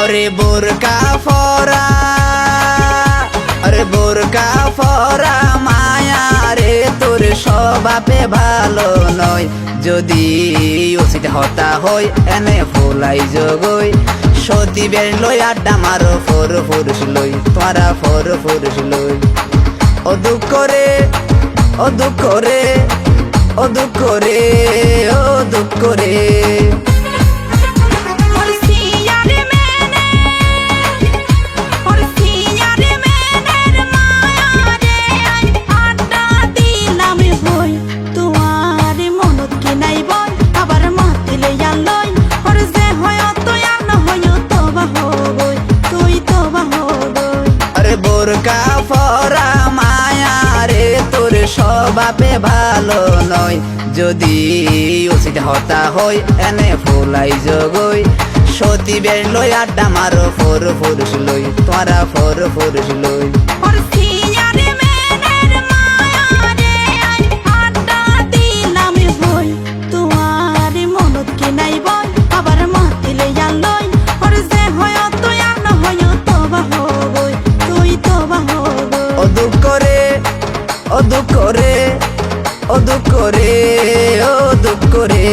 अरे बोरका फरा, अरे बोरका फरा माया रे তোর স্বভাবে ভালো নয়। যদি উচিত হতা হয় এনে ফুলাই জগই সতী বের লই আড্ডা মারো ফোর ফুরুষ লই তোরা ফোর ফুরুষ লই। ও দুঃখ রে, ও দুঃখ রে, ও দুঃখ রে, ও দুঃখ রে। বোরকা ফরা মায়া রে তোর স্বভাবে ভালো নয়। যদি উচিত হতা হয় এনে ফুলাই জগই সতী বের লই আড্ডা মারো ফোর ফুরুষ লই তোরা ফোর ফুরুষ লই। ও দুঃখ রে, ও দুঃখ রে, ও দুঃখ রে, ও দুঃখ রে।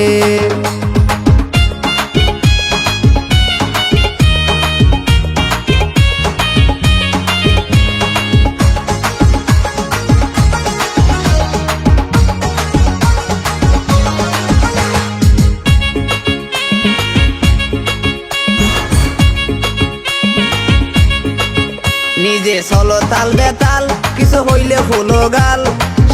নিজে চলো তাল বেতাল কিছু হইলে ফুলো গাল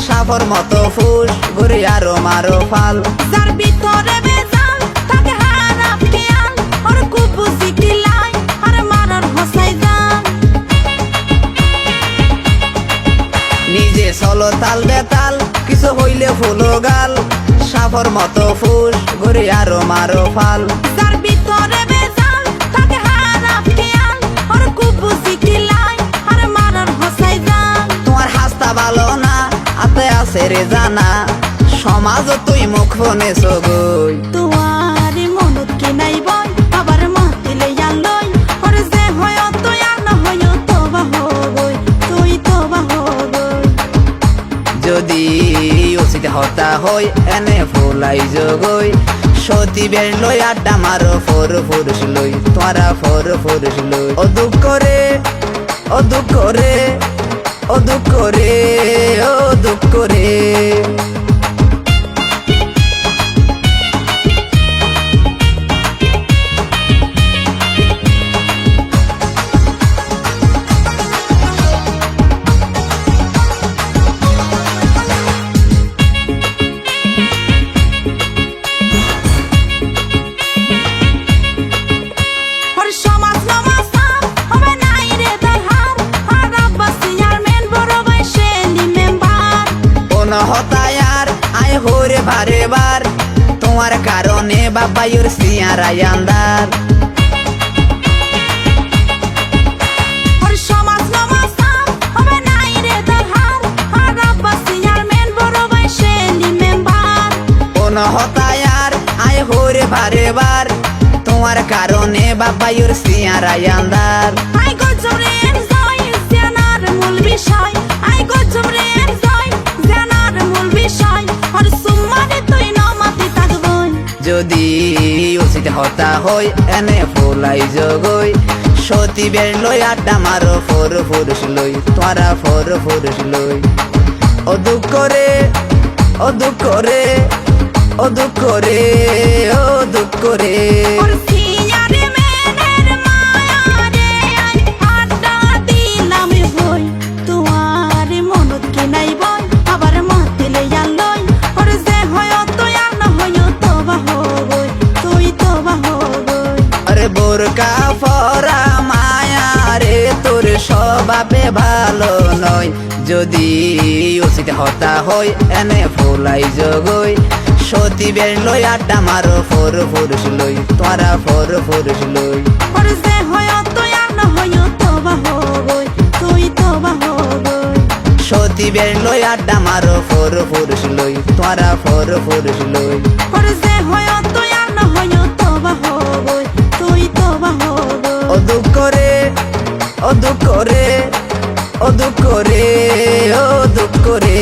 সাফর মতো ফুস ঘুরে আরো মারো ফাল। যার ভিতরে বেজাল থাকে হারাম খেয়াল আর খুব বুঝি কিলাই আর মারার হসাই যান। নিজে চলো তাল বেতাল কিছু হইলে ফুলো গাল সাফর মতো ফুস ঘুরে আরো মারো ফাল। যার ভিতরে বেজাল থাকে হারাম খেয়াল আর খুব বুঝি কিলাই আর মারার হসাই যান। তোমার হাসতা ভালো না আতে আছে রে জানা সমাজ তুই মুখ ফোনে সগই। তোমার মনত কি নাই বই আবার মাতিলে আনলই আর যে হয় তুই আর না হয় তোবা হগই তুই তোবা হগই। যদি উচিত হতা হয় এনে ফুলাই জগই সতী বের লই আড্ডা মারো ফোর ফুরুষ লই তোরা ফোর ফুরুষ লই। ও দুঃখ রে, ও দুঃখ রে, ও দুঃখ রে, ও দুঃখ রে। হতায়ার আয় হোরে বারে বার তোমার কারণে বাবা ইউর সিয়ারাই আন্দার। হতায়ার আয় হোরে বারে বার তোমার কারণে বাবা ইউর সিয়ারাই আন্দার। আই গজরে এনজয় জানার মূল বিষয় আই গজরে এনজয় জানার মূল বিষয় আর সুমানে তুই নামাতে থাকবই। যদি উচিত হতা হয় এনে ফুলাই জগই সতী বের লই আড্ডা মারো ফোর ফুরুষ লই তোরা ফোর ফুরুষ লই। ও দুঃখ রে, ও দুঃখ রে, ও দুঃখ রে, ও দুঃখ রে। বোরকা ফরা মায়া রে তোর স্বভাবে ভালো নয়। যদি উচিত হতা হয় এনে ফুলাই জগই সতী বের লই আড্ডা মারো ফোর ফুরুষ লই তোরা ফোর ফুরুষ লই আর যে হয় তুই আর না হয় তবা হবই তুই তবা হবই সতী বের লই আড্ডা মারো ফোর ফুরুষ লই তোরা ফোর ফুরুষ লই আর যে হয় তুই আর না হয় তবা হবই তুই তবা হবই ও দুঃখ রে ও দুঃখ রে ও দুঃখ রে ও দুঃখ রে